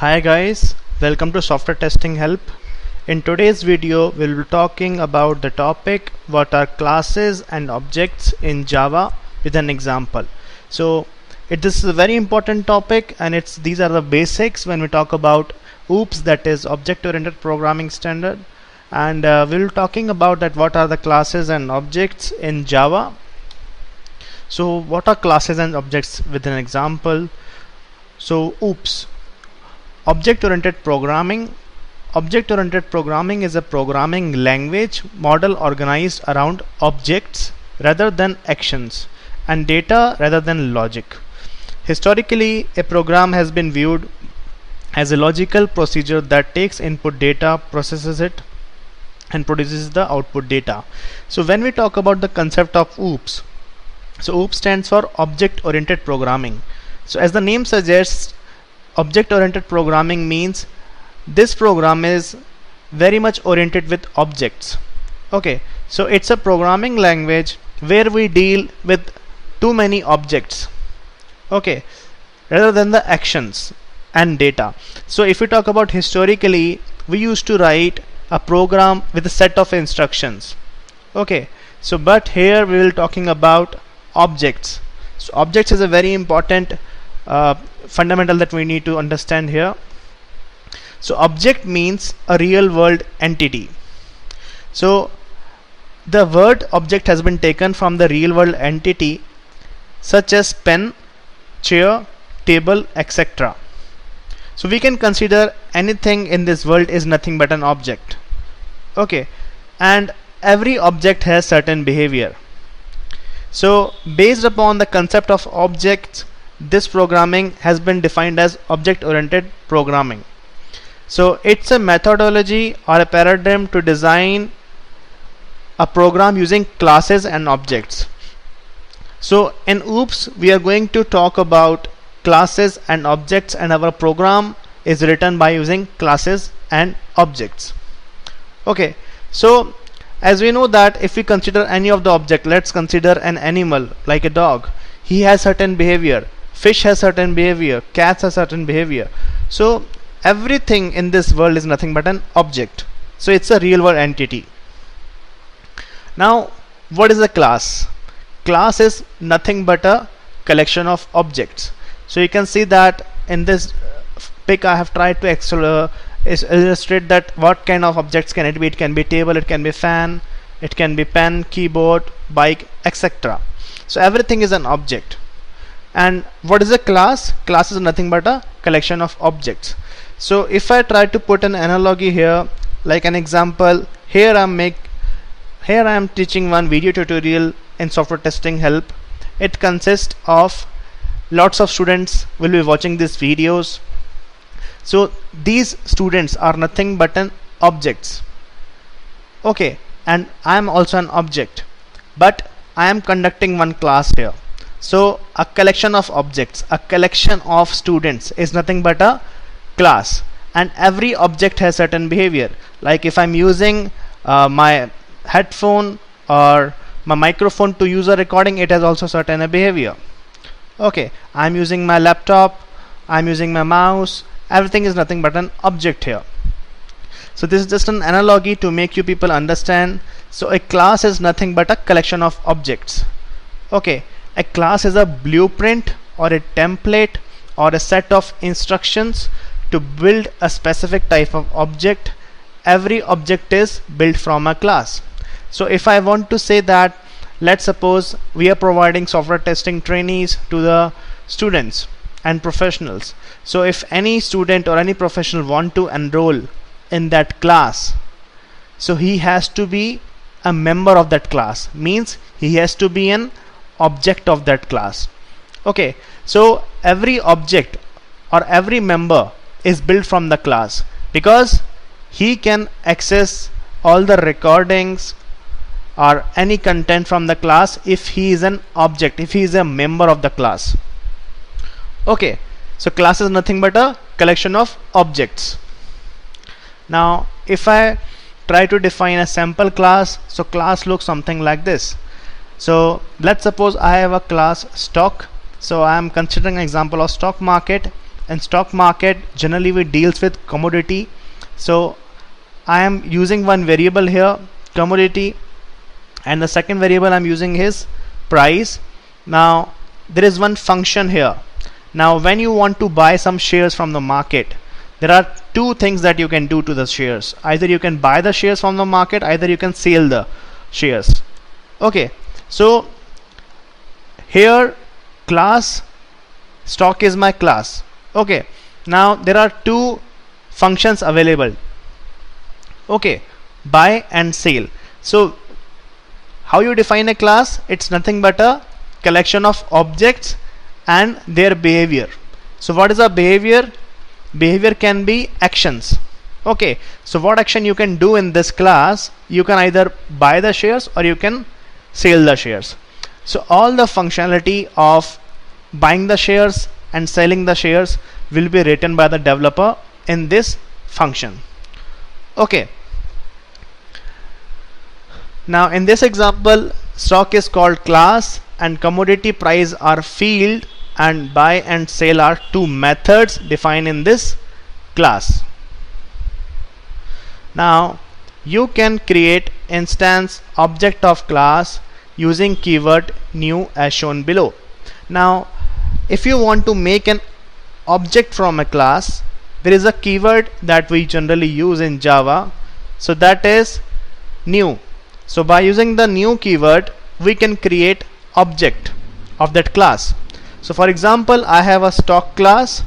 Hi guys, welcome to Software Testing Help. In today's video, we'll be talking about the topic what are classes and objects in Java with an example. So this is a very important topic, and these are the basics when we talk about OOPS, that is Object Oriented Programming Standard, and we'll be talking about that what are the classes and objects in Java. So what are classes and objects with an example? So OOPS, Object Oriented Programming. Object Oriented Programming is a programming language model organized around objects rather than actions and data rather than logic. Historically, a program has been viewed as a logical procedure that takes input data, processes it, and produces the output data. So when we talk about the concept of OOPS, so OOPS stands for Object Oriented Programming. So as the name suggests, Object Oriented Programming means this program is very much oriented with objects. Okay, so it's a programming language where we deal with too many objects, okay, rather than the actions and data. So if we talk about historically, we used to write a program with a set of instructions. Okay, so but here we will talking about objects. So objects is a very important fundamental that we need to understand here. So object means a real world entity. So the word object has been taken from the real world entity such as pen, chair, table, etc. So we can consider anything in this world is nothing but an object. Okay, and every object has certain behavior. So based upon the concept of objects, this programming has been defined as object oriented programming. So it's a methodology or a paradigm to design a program using classes and objects. So in OOPS we are going to talk about classes and objects, and our program is written by using classes and objects. Okay, so as we know that if we consider any of the object, let's consider an animal like a dog. He has certain behavior. Fish has certain behavior, cats has certain behavior. So everything in this world is nothing but an object. So it's a real world entity. Now what is a class? Class is nothing but a collection of objects. So you can see that in this pic I have tried to illustrate that what kind of objects can it be. It can be table, it can be fan, it can be pen, keyboard, bike, etc. So everything is an object. And what is a class? Class is nothing but a collection of objects. So if I try to put an analogy here, like an example, here I am teaching one video tutorial in Software Testing Help. It consists of lots of students will be watching these videos. So these students are nothing but an objects. Okay, and I am also an object, but I am conducting one class here. So a collection of objects, a collection of students is nothing but a class, and every object has certain behavior. Like if I'm using my headphone or my microphone to use a recording, it has also certain behavior. Okay, I'm using my laptop, I'm using my mouse, everything is nothing but an object here. So this is just an analogy to make you people understand. So a class is nothing but a collection of objects. Okay, a class is a blueprint or a template or a set of instructions to build a specific type of object. Every object is built from a class. So if I want to say that, let's suppose we are providing software testing trainees to the students and professionals. So if any student or any professional want to enroll in that class, so he has to be a member of that class, means he has to be an object of that class. Okay, so every object or every member is built from the class because he can access all the recordings or any content from the class if he is an object, if he is a member of the class. Okay, so class is nothing but a collection of objects. Now if I try to define a sample class, so class looks something like this. So let's suppose I have a class stock. So I am considering an example of stock market, in stock market generally we deals with commodity. So I am using one variable here, commodity, and the second variable I'm using is price. Now there is one function here. Now when you want to buy some shares from the market, there are two things that you can do to the shares. Either you can buy the shares from the market, either you can sell the shares. Okay, so here class stock is my class. Okay, now there are two functions available. Okay, buy and sell. So how you define a class? It's nothing but a collection of objects and their behavior. So what is a behavior? Behavior can be actions. Okay, so what action you can do in this class? You can either buy the shares or you can sell the shares. So all the functionality of buying the shares and selling the shares will be written by the developer in this function. Okay, now in this example, stock is called class and commodity price are field and buy and sell are two methods defined in this class. Now you can create instance object of class using keyword new as shown below. Now if you want to make an object from a class, there is a keyword that we generally use in Java, so that is new. So by using the new keyword we can create object of that class. So for example, I have a stock class.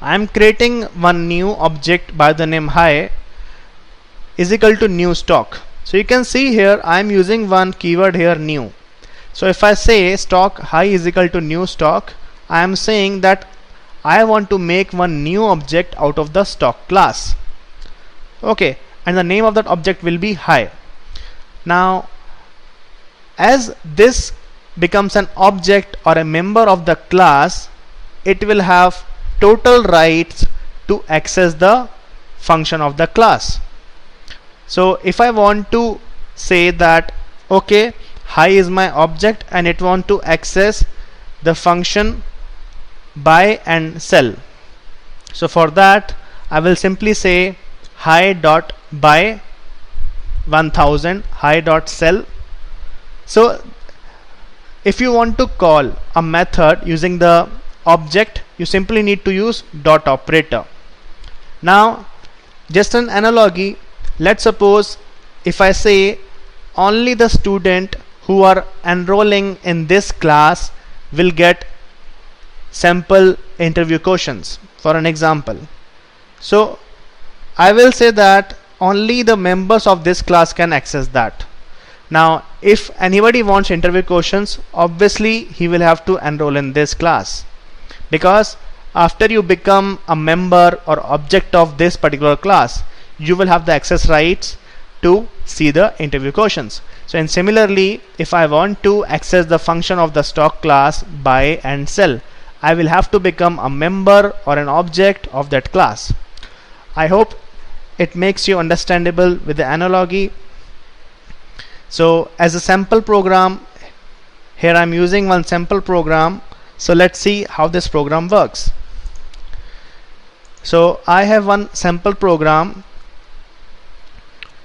I am creating one new object by the name hi is equal to new stock. So you can see here I am using one keyword here new. So if I say stock hi is equal to new stock, I am saying that I want to make one new object out of the stock class. Okay, and the name of that object will be hi. Now as this becomes an object or a member of the class, it will have total rights to access the function of the class. So if I want to say that okay, hi is my object and it want to access the function buy and sell, so for that I will simply say hi dot buy 1000 hi dot sell. So if you want to call a method using the object, you simply need to use dot operator. Now just an analogy, let's suppose if I say only the student who are enrolling in this class will get sample interview questions for an example. So I will say that only the members of this class can access that. Now if anybody wants interview questions, obviously he will have to enroll in this class, because after you become a member or object of this particular class, you will have the access rights to see the interview questions. So and similarly, if I want to access the function of the stock class buy and sell, I will have to become a member or an object of that class. I hope it makes you understandable with the analogy. So as a sample program, here I am using one sample program. So let's see how this program works. So I have one sample program,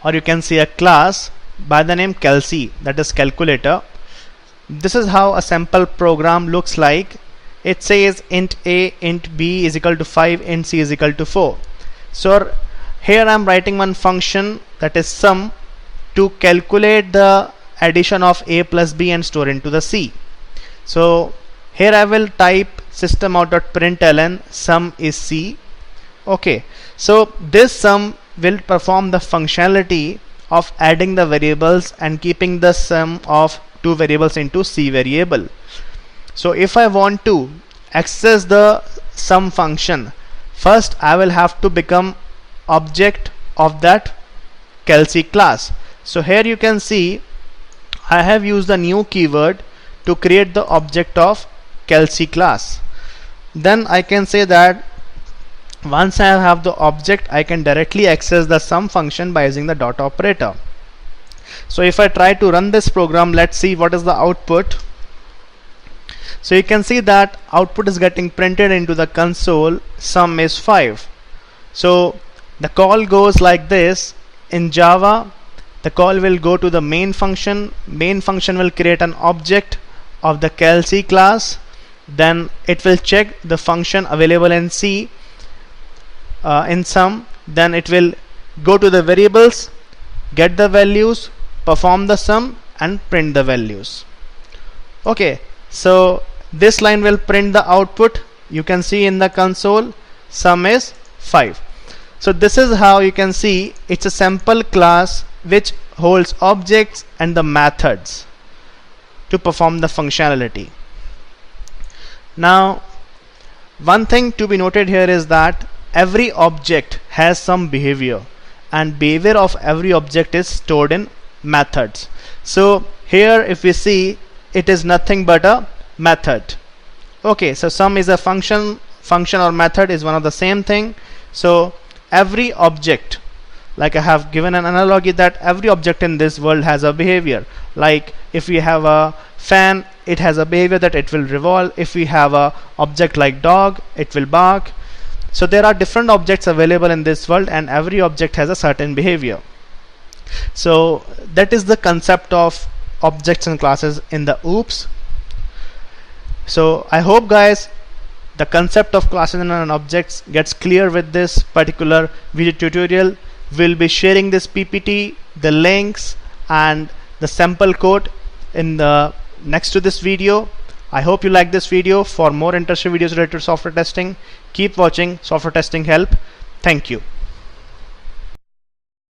or you can see a class by the name Calci, that is calculator. This is how a sample program looks like. It says int a int b is equal to 5, int c is equal to 4. So here I am writing one function, that is sum, to calculate the addition of a plus b and store into the c. So here I will type system out.println sum is c. Okay, so this sum will perform the functionality of adding the variables and keeping the sum of two variables into c variable. So if I want to access the sum function, first I will have to become object of that Calci class. So here you can see I have used the new keyword to create the object of Calci class. Then I can say that once I have the object, I can directly access the sum function by using the dot operator. So if I try to run this program, let's see what is the output. So you can see that output is getting printed into the console, sum is 5. So the call goes like this. In Java, the call will go to the main function will create an object of the calc class, then it will check the function available in C in sum, then it will go to the variables, get the values, perform the sum and print the values. Okay, so this line will print the output. You can see in the console sum is 5. So this is how you can see it's a sample class which holds objects and the methods to perform the functionality. Now one thing to be noted here is that every object has some behavior, and behavior of every object is stored in methods. So here if we see, it is nothing but a method. Okay, so sum is a function or method is one of the same thing. So every object, like I have given an analogy that every object in this world has a behavior. Like if we have a fan, it has a behavior that it will revolve. If we have a object like dog, it will bark. So there are different objects available in this world, and every object has a certain behavior. So that is the concept of objects and classes in the OOPS. So I hope guys the concept of classes and objects gets clear with this particular video tutorial. We'll be sharing this PPT, the links and the sample code in the next to this video. I hope you like this video. For more interesting videos related to software testing, keep watching Software Testing Help. Thank you.